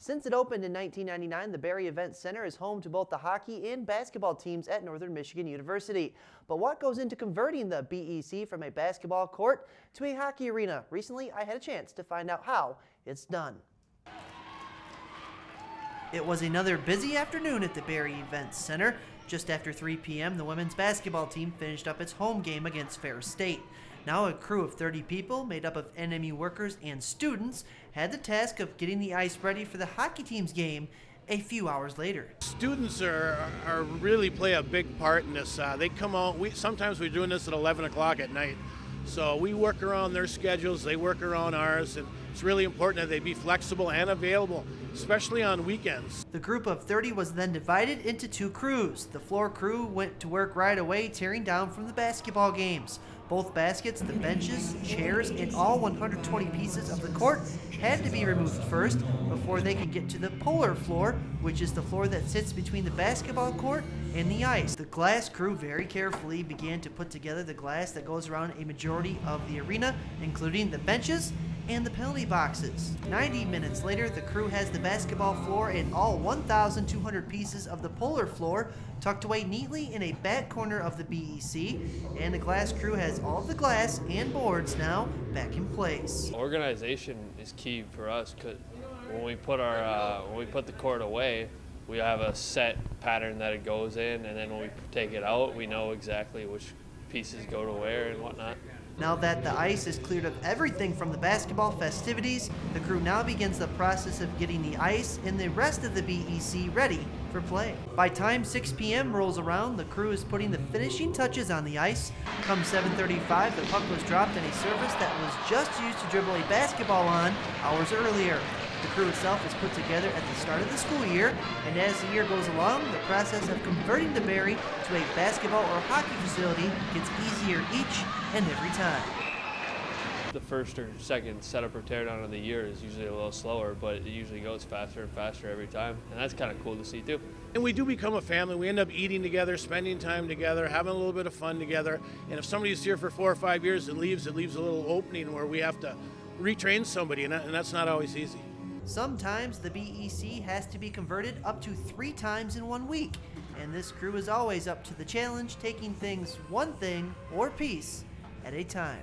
Since it opened in 1999, the Barrie Event Center is home to both the hockey and basketball teams at Northern Michigan University. But what goes into converting the BEC from a basketball court to a hockey arena? Recently, I had a chance to find out how it's done. It was another busy afternoon at the Barrie Event Center. Just after 3 p.m., the women's basketball team finished up its home game against Ferris State. Now a crew of 30 people, made up of NMU workers and students, had the task of getting the ice ready for the hockey team's game a few hours later. Students are really play a big part in this. They come out, sometimes we're doing this at 11 o'clock at night. So we work around their schedules, they work around ours, and it's really important that they be flexible and available, especially on weekends. The group of 30 was then divided into 2 crews. The floor crew went to work right away, tearing down from the basketball games. Both baskets, the benches, chairs, and all 120 pieces of the court had to be removed first before they could get to the polar floor, which is the floor that sits between the basketball court and the ice. The glass crew very carefully began to put together the glass that goes around a majority of the arena, including the benches and the penalty boxes. 90 minutes later, the crew has the basketball floor and all 1,200 pieces of the polar floor tucked away neatly in a back corner of the BEC, and the glass crew has all of the glass and boards now back in place. Organization is key for us, because when we put the court away, we have a set pattern that it goes in, and then when we take it out, we know exactly which pieces go to where and whatnot. Now that the ice is cleared of everything from the basketball festivities, the crew now begins the process of getting the ice and the rest of the BEC ready for play. By time 6 p.m. rolls around, the crew is putting the finishing touches on the ice. Come 7:35, the puck was dropped in a surface that was just used to dribble a basketball on hours earlier. The crew itself is put together at the start of the school year, and as the year goes along, the process of converting the Barrie to a basketball or hockey facility gets easier each and every time. The first or second setup or teardown of the year is usually a little slower, but it usually goes faster and faster every time, and that's kind of cool to see too. And we do become a family. We end up eating together, spending time together, having a little bit of fun together. And if somebody's here for 4 or 5 years and leaves, it leaves a little opening where we have to retrain somebody, and that's not always easy. Sometimes the BEC has to be converted up to 3 times in 1 week, and this crew is always up to the challenge, taking things one thing or piece at a time.